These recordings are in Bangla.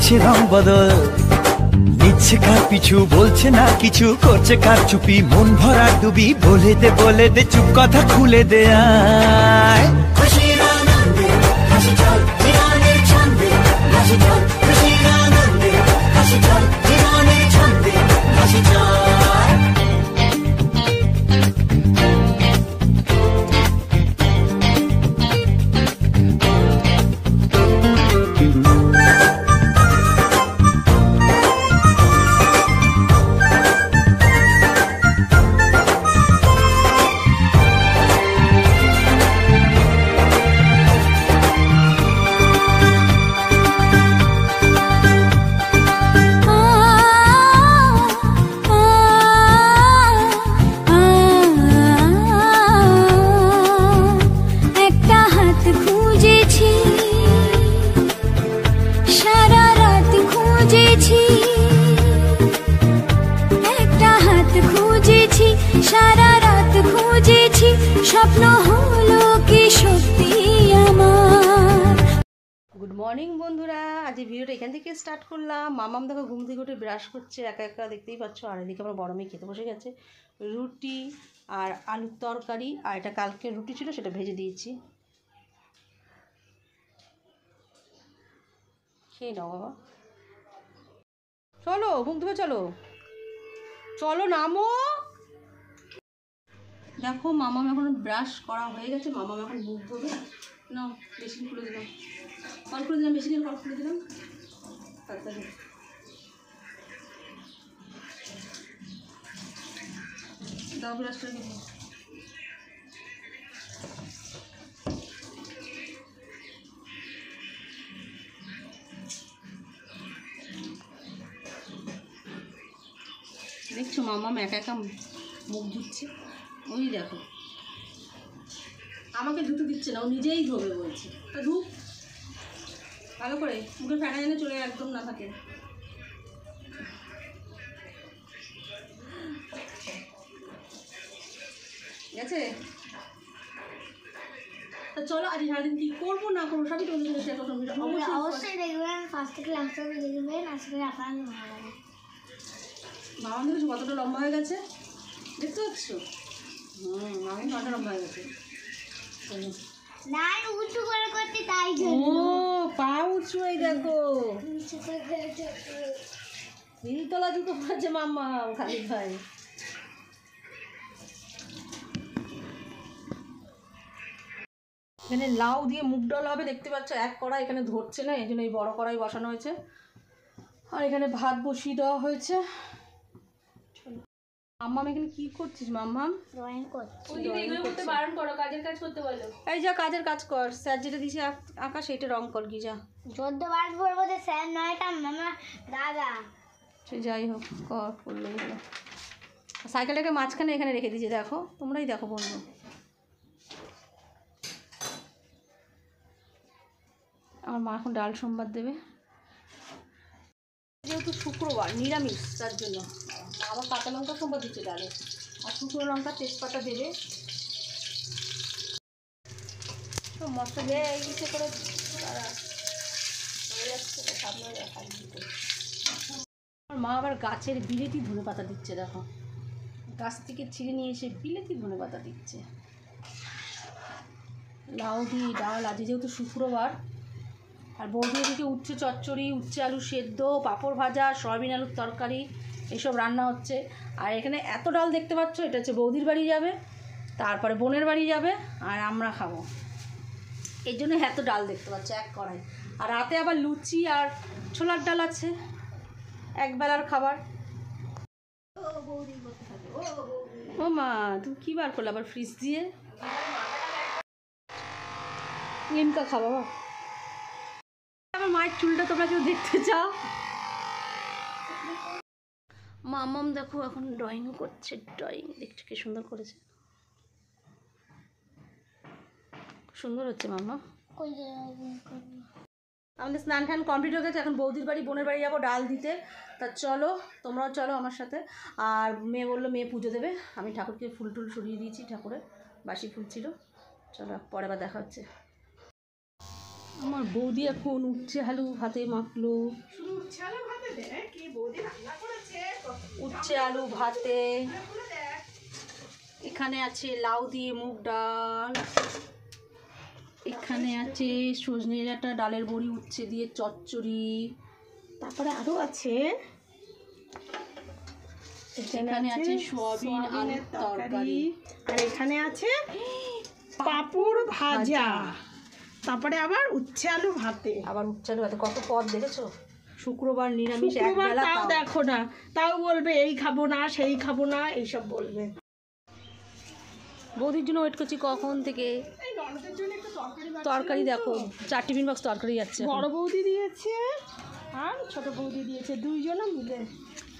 করছে রং বদল, নিচ্ছে কার পিছু, বলছে না কিছু, করছে কার চুপি, মন ভরা ডুবি, বলে দে চুপ কথা খুলে দে আয়। খুশির আনন্দে হাসি চল জীবনের ছন্দে, হাসি চল খুশির আনন্দে হাসি চল জীবনের ছন্দে, হাসি চল। স্বপ্ন হলো কি সত্যি আমার। গুড মর্নিং বন্ধুরা, আজ এই ভিডিওটা এখান থেকে স্টার্ট করলাম। মামাম দেখো ঘুম থেকে উঠে ব্রাশ করছে একা একা, দেখতেই পাচ্ছ। আর এদিকে আমার বড় মেয়ে খেতে বসে গেছে রুটি আর আলুর তরকারি। আর এটা কালকে রুটি ছিল, সেটা ভেজে দিয়েছি। খেয়ে নাও বাবা, চলো ঘুম থেকে চলো, চলো নামো। দেখো মামাম এখন ব্রাশ করা হয়ে গেছে, মামাম এখন মুখ ধোবে। না মেশিন খুলে দিলাম, কল খুলে দিলাম, মেশিনের কল খুলে দিলাম তাড়াতাড়ি। দাও ব্রাশটা দিবো। দেখছো মামাম একা একা মুখ ধুচ্ছে, ওই দেখো আমাকে ধুতে দিচ্ছে না, ও নিজেই ধোবে বলছে। তা ধুক ভালো করে, মুখে ফেনা যেন চলে একদম না থাকে। গেছে? তা চলো আজ সারাদিন কি করবো না করবো সবই তোমাদের সাথে শেয়ার করবো। অবশ্যই দেখবেন, ফার্স্ট থেকে লাস্ট অবধি দেখবেন, আশা করি আপনার ভালো লাগে। মামা দেখেছো কতটা লম্বা হয়ে গেছে, দেখতে পাচ্ছ? মামি কতটা লম্বা হয়ে গেছে। না উঁচু করে করতে, তাই ও পা উঁচু, এই দেখো হিলতলা জুতো পড়েছে মাম্মা খালিদ ভাই। এখানে লাউ দিয়ে মুগ ডাল হবে, দেখতে পাচ্ছ। এক কড়াই এখানে ধরছে না, এই জন্য এই বড় কড়াই বসানো হয়েছে। আর এখানে ভাত বসিয়ে দেওয়া হয়েছে। মাম্মাম এখানে কি করছিস মাম্মাম? ড্রয়িং করছি। এগুলো করতে বারণ করো, কাজের কাজ করতে বলো। এই যা কাজের কাজ কর, স্যার যেটা দিয়েছে আঁকা সেইটা রং কর কি যা। 14 বার পড়বো যে স্যার নয়টা মামা দাদা। সে যাই হোক কর, করলেই হলো। সাইকেলটাকে মাঝখানে এখানে রেখে দিয়েছি, দেখো তোমরাই দেখো বন্ধু। আমার মা এখন ডাল সোমবার দেবে, যেহেতু শুক্রবার নিরামিষ, তার জন্য আবার কাঁচা লঙ্কা সোমবার দিচ্ছে ডালে, আর শুকনো লঙ্কা তেজপাতা দেবে। তো মশলা দিয়ে ইচ্ছে করে হয়ে যাচ্ছে। আমার মা আবার গাছের বিলেতি ধনে পাতা দিচ্ছে, দেখো গাছ থেকে ছিঁড়ে নিয়ে এসে বিলেতি ধনে পাতা দিচ্ছে। লাউ দিয়ে ডাল, আজ যেহেতু শুক্রবার। আর বৌদি এদিকে উচ্ছে চচ্চড়ি, উচ্ছে আলু সেদ্ধ, পাঁপড় ভাজা, সয়াবিন আলুর তরকারি, এইসব রান্না হচ্ছে। আর এখানে এত ডাল দেখতে পাচ্ছ, এটা হচ্ছে বৌদির বাড়ি যাবে, তারপরে বোনের বাড়ি যাবে, আর আমরা খাবো। এই জন্য এত ডাল দেখতে পাচ্ছ এক কড়াই। আর রাতে আবার লুচি আর ছোলার ডাল আছে, একবেলার খাবার। ও মা তুমি কী বার করলে আবার ফ্রিজ দিয়ে? নিমকা খাবা বা? আমার মায়ের চুলটা তোমরা কেউ দেখতে চাও? মামাম দেখো এখন ড্রয়িং করছে, ড্রয়িং দেখছো কি সুন্দর করেছে, সুন্দর হচ্ছে মামা। আমাদের স্নান টান কমপ্লিট হয়ে গেছে, এখন বৌদির বাড়ি বোনের বাড়ি যাবো ডাল দিতে। তা চলো তোমরাও চলো আমার সাথে। আর মেয়ে বললো মেয়ে পুজো দেবে, আমি ঠাকুরকে ফুল টুল সরিয়ে দিয়েছি, ঠাকুরের বাসি ফুল ছিল। চলো পরে আবার দেখা হচ্ছে। আমার বৌদি এখন উচ্ছে আলু ভাতে মাখলো। শুধু উচ্ছে আলু ভাতে দেখ কি বৌদি রান্না করেছে। উচ্ছে আলু ভাতে এখানে আছে লাউ দিয়ে মুগ ডাল, এখানে আছে সজনে ডাঁটা ডালের বড়ি উচ্ছে দিয়ে চচ্চড়ি, তারপরে আরো আছে এখানে আছে সোয়াবিন আলুর তরকারি, আর এখানে আছে পাঁপড় ভাজা, তারপরে আবার উচ্ছে আলু ভাতে। আবার উচ্ছে আলু ভাতে। কত পদ দেখেছো? শুক্রবার নিরামিষ এক শুক্রবার বেলা, তাও তাও। দেখো না, তাও বলবে এই খাবো না সেই খাবো না এইসব বলবে। বৌদির জন্য ওয়েট করছি কখন থেকে। এই ননদের জন্য একটু তরকারি দেখো, 4 টিফিন বক্স তরকারি যাচ্ছে এখন। বড় বৌদি দিয়েছে আর ছোট বৌদি দিয়েছে, দুইজনে মিলে।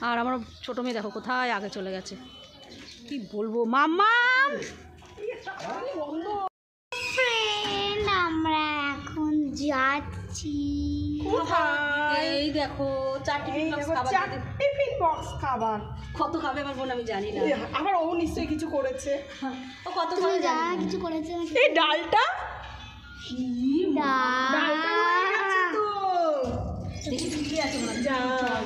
আর আমার ছোট মেয়ে দেখো কোথায় আগে চলে গেছে, কি বলবো। মাম্মা ফ্রেন্ড আমরা এখন যাচ্ছি। এই দেখো 4 টিফিন বক্স খাবার দিয়ে দিল। টিফিন বক্স খাবার কত খাবে আমার বোন আমি জানি না। আবার ও নিশ্চয়ই কিছু করেছে। ও কত তুমি খাবে যা জানি না। কিছু করেছে নাকি? এই ডালটা ডাল। ডালটা রয়ে গেছে তো। দেখি কি আছে মনে হয়। যা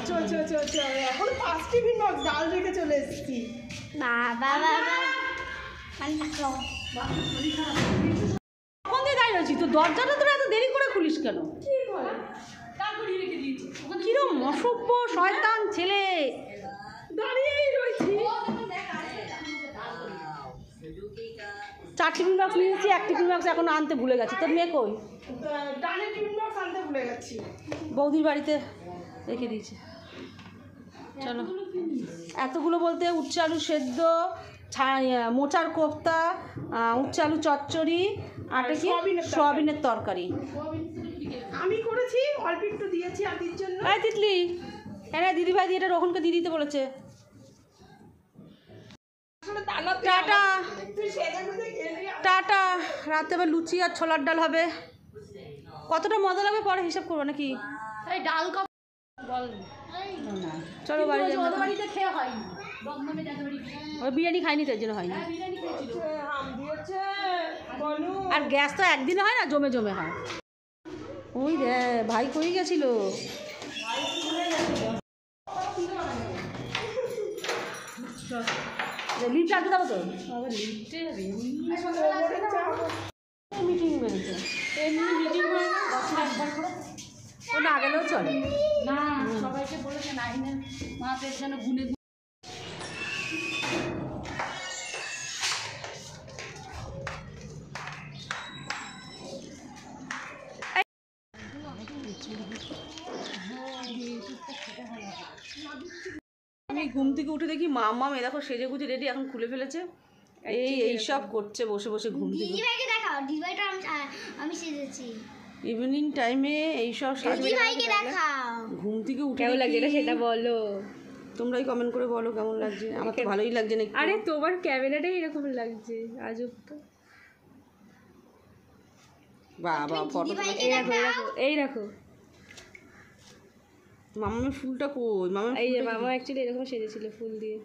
চল চল চল চল, এখন 5 টিফিন বক্স ডাল রেখে চলে এসেছি। বাবা বাবা মানে দেখো কখন দিয়ে দাঁড়িয়ে রয়েছি তো, দরজাটা তোরা এত দেরি করে খুলিস কেন? কিরম অসভ্য শয়তান ছেলে। দাঁড়িয়েই রয়েছি। 4 টিফিন বক্স নিয়েছি, 1 টিফিন বক্স এখন আনতে ভুলে গেছি। তোর মেয়ে কই? ডালের টিফিন বক্স আনতে ভুলে গেছি। বৌদির বাড়িতে রেখে দিয়েছে। চলো, এতগুলো বলতে উচ্ছে আলু সেদ্ধ, মোচার কোফতা, উচ্ছে আলু চচ্চড়ি, আর কি সোয়াবিনের তরকারি। আমি করেছি, অল্প একটু দিয়েছি আদির জন্য। এই তিতলি, হ্যাঁ দিদিভাই দিয়ে এটা রোহনকে দিয়ে দিতে বলেছে। টাটা তুই সেজে গুজে গেলি। টাটা। রাতে আবার লুচি আর ছোলার ডাল হবে। কতটা মজা লাগবে পরে হিসাব করবো নাকি? এই ডাল কপ বল। চলো বাড়ি যাই। বাড়িতে খেয়ে হয়নি, ওই বিরিয়ানি খাইনি তার জন্য হয়নি। আম দিয়েছে বলু। আর গ্যাস তো একদিনে হয় না, জমে জমে হয়। ওই রে ভাই কই গেছিল? লিফট আনতে যাবো তো, আবার লিফটে মিটিং বেড়েছে। এমনি মিটিং হয় না, বছরে একবার করে। ও না গেলেও চলে না, সবাইকে বলেছে 9-এর মাসের জন্য গুনে আমি ঘুম থেকে উঠে দেখি মাম্মা মেয়ে দেখো সেজে গুজে রেডি, এখন খুলে ফেলেছে। এইসব করছে বসে বসে ঘুম থেকে। দিদিভাইকে দেখাও, দিদিভাইটা আমি সেজেছি। ইভিনিং টাইমে এইসব দিদিভাইকে দেখাও। ঘুম থেকে উঠে কেমন লাগছে এটা সেটা বলো। তোমরাই কমেন্ট করে বলো কেমন লাগছে। আমার তো ভালোই লাগছে না। আরে তোমার ক্যামেরাটাই এরকম লাগছে, আজব তো। বাবা ফটো দিদিভাইকে এই রাখো দেখাও। এই রাখো। মামামের ফুলটা কই? মামামের এই যে মামা অ্যাকচুয়ালি এরকম সেজেছিল ফুল দিয়ে।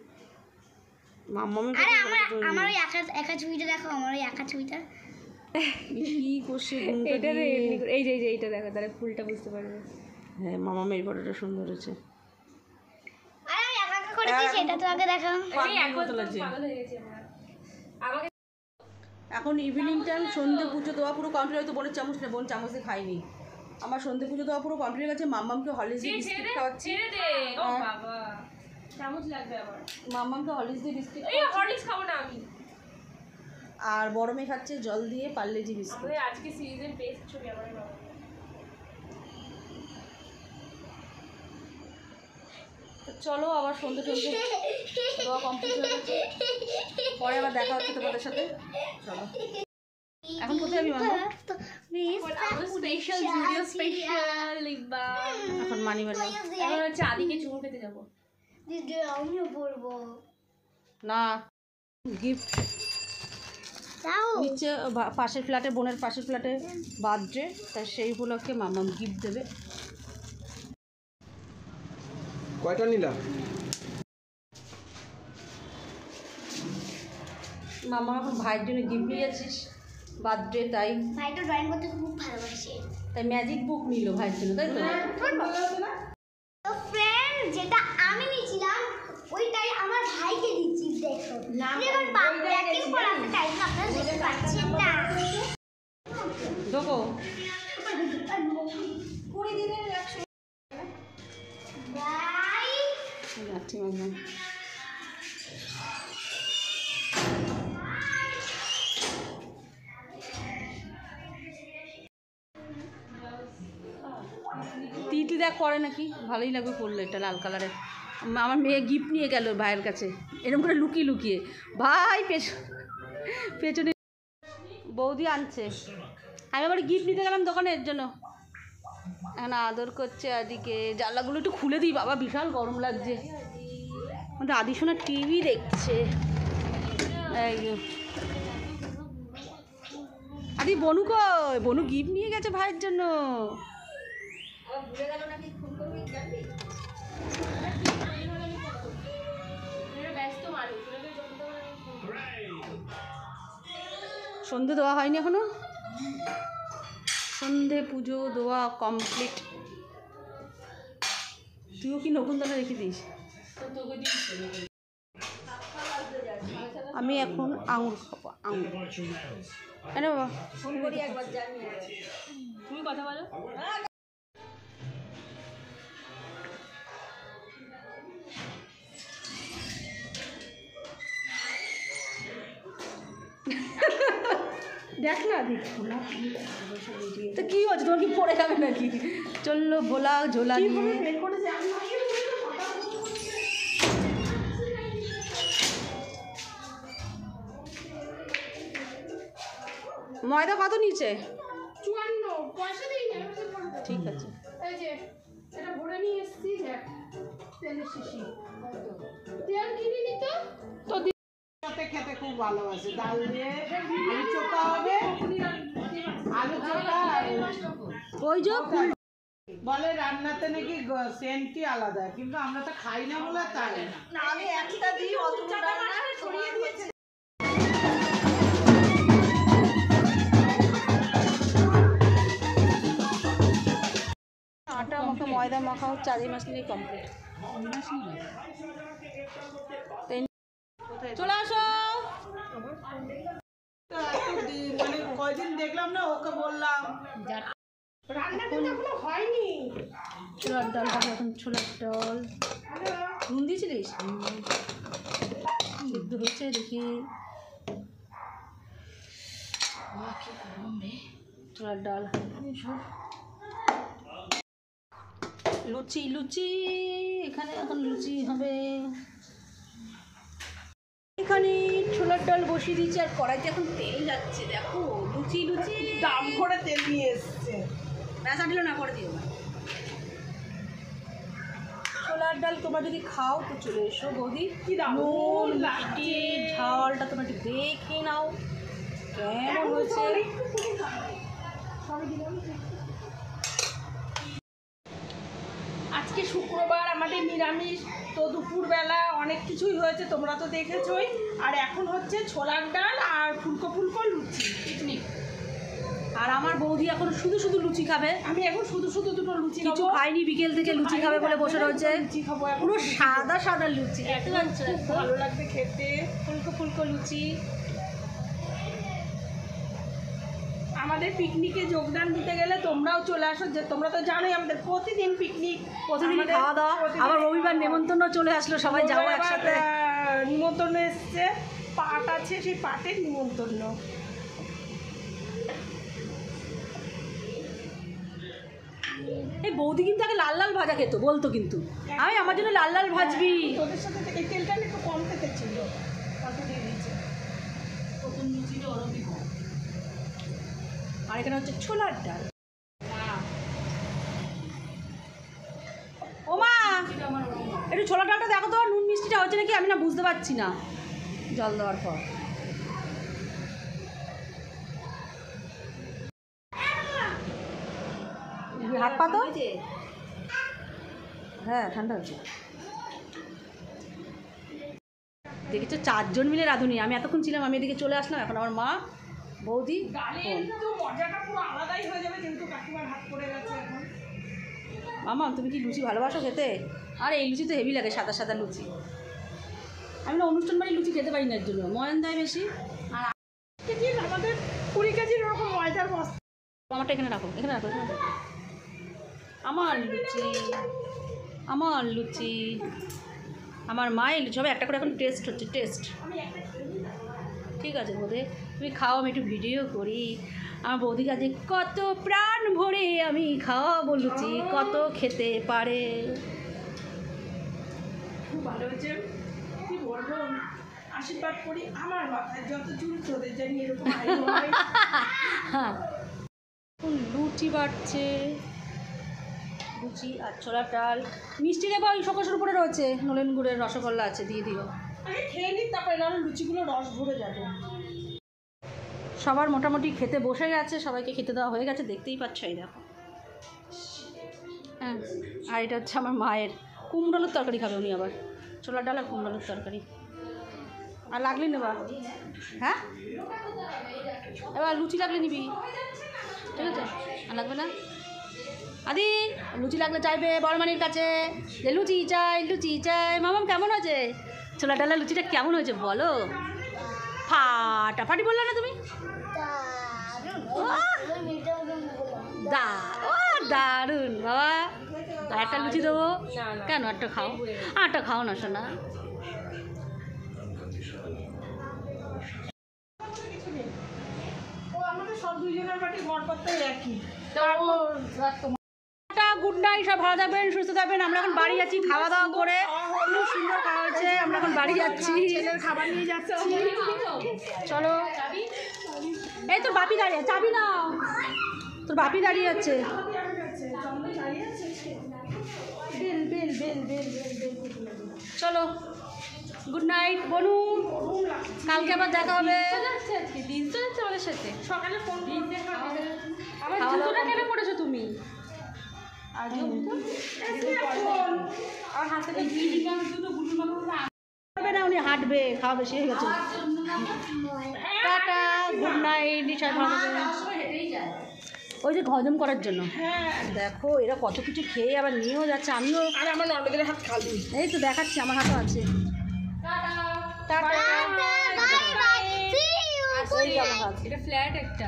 মামামের আরে আমার ওই একা ছবিটা দেখো, আমার ওই একা ছবিটা। কি করছে ঘুমটা এইটা দিয়ে? এই যে এইটা দেখো, তাহলে ফুলটা বুঝতে পারবে। হ্যাঁ মামামের এই ফটোটা সুন্দর হয়েছে। আরে আমি একা একা করেছি সেটা তো আগে দেখাও। মতো লাগছে। এখন ইভিনিং টাইম, সন্ধে পুজো দেওয়া পুরো কমপ্লিট। হয়তো বোনের চামচ না, বোন চামচ দিয়ে খাইনি। আমার সন্ধে পুজো দেওয়া পুরো কমপ্লিট হয়ে গেছে। মাম্মামকে হলিস দিয়ে বিস্কিট খাওয়াচ্ছি। চামচ লাগবে আবার। মাম্মামকে হলিস দিয়ে বিস্কিট এই হরলিক্স খাবো না আমি। আর বড় মেয়ে খাচ্ছে জল দিয়ে পার্লেজি বিস্কুট। আজকে সিরিজের বেস্ট ছবি আমার বাবা। চলো আবার সন্ধে টন্ধে দেওয়া কমপ্লিট হয়ে গেছে। পরে আবার দেখা হচ্ছে তোমাদের সাথে। চলো এখন কোথায় যাবি মাম্মা? স্পেশাল জুডিও স্পেশাল লিখবা। এখন মানি বাড়ি এখন হচ্ছে আদিকে চুমু পেতে যাবো। দিদি আমিও বলবো। না গিফট দাও। নিচে পাশের ফ্ল্যাটে, বোনের পাশের ফ্ল্যাটে বার্থডে, তাই সেই উপলক্ষে মাম্মাম গিফট দেবে। কয়টা নিলা? মামা এখন ভাইয়ের জন্য গিফট নিয়েছিস বার্থডে, তাই ভাইটা ড্রয়িং করতে খুব ভালোবাসে। তাই ম্যাজিক বুক নিল ভাইয়ের জন্য, তাই তো? তো ফ্রেন্ড, যেটা আমি নিয়েছিলাম ওইটাই আমার ভাইকে দিচ্ছি। দেখো এবার ব্যাটিং করাতে টাইম আপনারা দেখতে পাচ্ছেন না। দেখো বাই। যাচ্ছি মাঝে তিতলি দেখ করে নাকি, ভালোই লাগবে পড়লে এটা লাল কালারের। আমার মেয়ে গিফট নিয়ে গেল ভাইয়ের কাছে এরকম করে লুকিয়ে লুকিয়ে। ভাই পেছনে বৌদি আনছে, আমি আবার গিফট নিতে গেলাম দোকানে এর জন্য। এখন আদর করছে আদিকে। জানলাগুলো একটু খুলে দিই বাবা, বিশাল গরম লাগছে। আমাদের আদি সোনা টিভি দেখছে। এই আদি বনু কই? বনু গিফট নিয়ে গেছে ভাইয়ের জন্য। সন্ধে দেওয়া হয়নি এখনো, সন্ধে পুজো দেওয়া কমপ্লিট। তুইও কি নকুনতলা রেখে দিস? আমি এখন আঙুর খাবো, আঙুর। হ্যাঁ বাবা, তুমি কথা বলো। দেখ না, দেখো না তো কী হচ্ছে, তোমার কি পড়ে যাবে নাকি? চললো ভোলা ঝোলা নিয়ে। ময়দা কত নিচে? 54 পয়সা দিই না। ঠিক আছে। এই যে এটা ভরে নিয়ে এসেছি, দেখ তেলের শিশি। তেল কিনে নিতে তো সাথে খেতে খুব ভালোবাসে। ডাল দিয়ে আলু চোখা হবে, আলু চোখা। ওই যে ফুল বলে রান্নাতে নাকি সেন্টই আলাদা, কিন্তু আমরা তো খাই না বলে তাই না। আমি একটা দিই, অত রান্না ছড়িয়ে দিয়েছে। আটা মাখা ময়দা মাখা 4 মাস নিয়ে কমপ্লিট। চলে আসো। মানে কয়দিন দেখলাম না, ওকে বললাম রান্না কিন্তু এখনো হয়নি। ছোলার ডাল হবে এখন, ছোলার ডাল। নুন দিয়েছিলিস? সিদ্ধ হয়েছে দেখি। ছোলার ডাল, লুচি লুচি এখানে এখন লুচি হবে। এখানে ছোলার ডাল বসিয়ে দিয়েছি আর কড়াইতে এখন তেল যাচ্ছে। দেখো লুচি লুচি দাম করে তেল নিয়ে এসছে। ব্যাসা দিল না, করে দিও না। ছোলার ডাল তোমরা যদি খাও তো চলে এসো বৌদি। কি দাম নুন মিষ্টি ঝালটা তোমরা একটু দেখে নাও কেমন হয়েছে। আজকে শুক্রবার, আমাদের নিরামিষ। তো দুপুরবেলা অনেক কিছুই হয়েছে, তোমরা তো দেখেছোই। আর এখন হচ্ছে ছোলার ডাল আর ফুলকো ফুলকো লুচি, পিকনিক। আর আমার বৌদি এখন শুধু শুধু লুচি খাবে, আমি এখন শুধু শুধু দুটো লুচি কিছু খাবো। খাইনি, বিকেল থেকে লুচি খাবে বলে বসে রয়েছে। লুচি খাবো এখন, পুরো সাদা সাদা লুচি, একদম খুব ভালো লাগবে খেতে। ফুলকো ফুলকো লুচি। আমাদের পিকনিকে যোগদান দিতে গেলে তোমরাও চলে আসো। যে তোমরা তো জানোই আমাদের প্রতিদিন পিকনিক, প্রতিদিন আমাদের খাওয়া দাওয়া। প্রতিদিন আবার রবিবার নেমন্তন্ন চলে আসলো, সবাই যাবো আবার, একসাথে। নিমন্ত্রণ এসছে, পাট আছে, সেই পাটের নিমন্ত্রণ। এই বৌদি কিন্তু আগে লাল লাল ভাজা খেতো, বলতো কিন্তু আমি আমার জন্য লাল লাল ভাজবি। তোদের সাথে এই তেলটা একটু কম খেতে ছিল, অল্প দিয়ে দিয়েছে। আর এখানে হচ্ছে ছোলার ডাল। ও মা, একটু ছোলার ডালটা দেখো তো, নুন মিষ্টিটা হচ্ছে নাকি আমি না বুঝতে পারছি না জল দেওয়ার পর। হাত পা তো, হ্যাঁ ঠান্ডা হচ্ছে। দেখেছো 4 জন মিলে রাঁধুনি, আমি এতক্ষণ ছিলাম, আমি এদিকে চলে আসলাম। এখন আমার মা বৌদি ডালের তো মজাটা পুরো আলাদাই হয়ে যাবে, যেহেতু কাকিমার হাত পড়ে গেছে এখন। মামা তুমি কি লুচি ভালোবাসো খেতে? আর এই লুচি তো হেভি লাগে, সাদা সাদা লুচি। আমি না অনুষ্ঠান বাড়ি লুচি খেতে পারি না, এর জন্য ময়ান দেয় বেশি। আর কেজি আমাদের 20 কেজির ওরকম ময়দার বস্তা। আমারটা এখানে রাখো, এখানে রাখো, এখানে রাখো। আমার লুচি, আমার লুচি, আমার মায়ের লুচি। সবাই একটা করে এখন টেস্ট হচ্ছে, টেস্ট। ঠিক আছে বৌদি, তুমি খাও, আমি একটু ভিডিও করি। আমার বৌদি কাছে কত প্রাণ ভরে আমি খাওয়াবো লুচি, কত খেতে পারে। খুব ভালো হয়েছে, কি বলবো, আশীর্বাদ করি আমার মাথায় যত চুল চলে জানি এরকম আয়ু হয়। হ্যাঁ, লুচি বাড়ছে, লুচি আর ছোলার ডাল। মিষ্টি দেবো, ওই শোকসের উপরে রয়েছে, নলেন গুড়ের রসগোল্লা আছে, দিয়ে দিও। আগে খেয়ে নিই, তারপরে নাহলে লুচিগুলো রস ভরে যাবে। সবার মোটামুটি খেতে বসে গেছে, সবাইকে খেতে দেওয়া হয়ে গেছে, দেখতেই পাচ্ছ, এই দেখো। হ্যাঁ, আর এটা হচ্ছে আমার মায়ের কুমড়োর তরকারি খাবে উনি, আবার ছোলার ডাল আর কুমড়োর তরকারি। আর লাগলে নেবা? হ্যাঁ, এবার লুচি লাগলে নিবি, ঠিক আছে? আর লাগবে না? আদি লুচি লাগলে চাইবে বড়মানির কাছে, যে লুচি চাই, লুচি চাই। মামাম কেমন হয়েছে ছোলা ডালা লুচিটা? কেমন হয়েছে বলো? ফাটাফাটি বললো না তুমি? দারুণ বাবা। আর একটা লুচি দেবো? কেন, একটা খাও, আটটা খাও না শোনা। ও আমাদের সব দুইজনের বাড়ি গড়পাত্তাই একই। গুড নাইট, সব ভালো থাকবেন, সুস্থ থাকবেন। আমরা এখন বাড়ি যাচ্ছি, খাওয়া দাওয়া করে খুব সুন্দর খাওয়া হয়েছে, আমরা এখন বাড়ি যাচ্ছি। ছেলের খাবার নিয়ে যাচ্ছে। চলো। এই তোর বাপি দাঁড়িয়ে, চাবি না, তোর বাপি দাঁড়িয়ে আছে। চলো, গুড নাইট বনু, কালকে আবার দেখা হবে। দিন তো যাচ্ছে আমাদের সাথে। সকালে ফোন আমার খাওয়া দাওয়া জুতোটা কেন পড়েছো তুমি? আর হাতে ঘি দিলাম, দুটো গুলি মাখা হবে না, উনি হাঁটবে, খাওয়া বেশি হয়ে গেছে। টাটা, গুড নাইট, নিশায় ভালো থাকবেন। ওই যে হজম করার জন্য। দেখো এরা কত কিছু খেয়ে আবার নিয়েও যাচ্ছে, আমিও। আর আমার ননদের হাত খালি। এই তো দেখাচ্ছি, আমার হাতও আছে। টাটা। ওই আমার হাত। এটা ফ্ল্যাট একটা।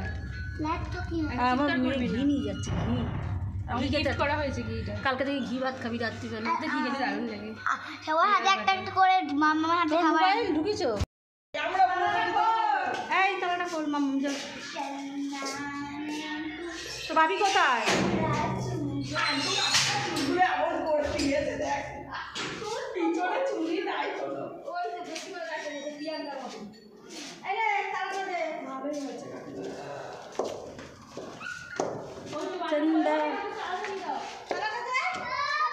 আর আমার মেয়ে ঘি নিয়ে যাচ্ছে, ঘি। আমি গিফট করা হয়েছে কি এটা? কালকে থেকে ঘি ভাত খাবি রাত্রিবেলা। এটা ঘি খেতে দারুণ লাগে। সবার হাতে একটা একটা করে মামার হাতে তোর খাবার। মোবাইল ঢুকিয়েছো? এই তালাটা খোল মাম্মা, চল। তো ভাবি কোথায়?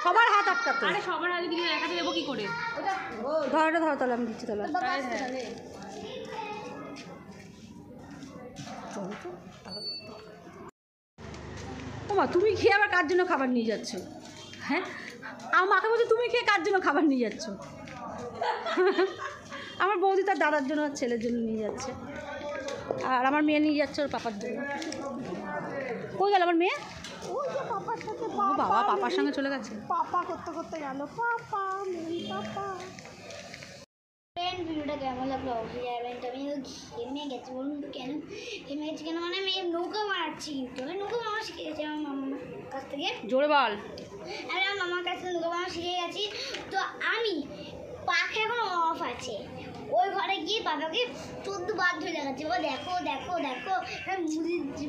সবার হাত আটকাতো। আরে সবার আগে দিকে একাতে দেবো কি করে? ধরো ধরো, তাহলে আমি দিচ্ছি, তাহলে ওমা তুমি খেয়ে আবার কার জন্য খাবার নিয়ে যাচ্ছ? হ্যাঁ, আমার মাকে বলছে তুমি খেয়ে কার জন্য খাবার নিয়ে যাচ্ছ? আমার বৌদি তার দাদার জন্য আর ছেলের জন্য নিয়ে যাচ্ছে, আর আমার মেয়ে নিয়ে যাচ্ছে ওর পাপার জন্য। কই গেল আমার মেয়ে? ওই যে পাপার সাথে ও বাবা, পাপার সঙ্গে চলে গেছে। পাপা করতে করতে গেল। পাপা মেরি পাপা। ফ্রেন্ড, ভিডিওটা কেমন লাগলো অবশ্যই জানাবেন। তো আমি ঘেমে গেছি, বলুন তো কেন ঘেমে গেছি কেন? মানে আমি নৌকা মারাচ্ছি, কিন্তু আমি নৌকা মারা শিখে গেছি আমার মামার কাছ থেকে। জোরে বল। আমি আমার মামার কাছ থেকে নৌকা মারা শিখে গেছি। তো আমি পাখা এখন অফ আছে, ওই ঘরে গিয়ে পাপাকে 14 বার ধরে দেখাচ্ছি, ও দেখো দেখো দেখো,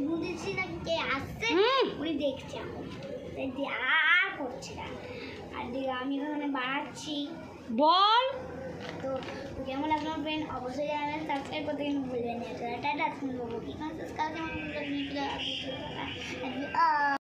বুঝেছি না কে আসছে, উনি দেখছে এখন, আর করছে না। আর আমি এখানে বাড়াচ্ছি। বল। তো কেমন লাগলো ফ্রেন্ড অবশ্যই জানাবেন, সাবস্ক্রাইব করতে কিন্তু ভুলবেন না। টাটা, শুনবো কি কাজ কালকে আমার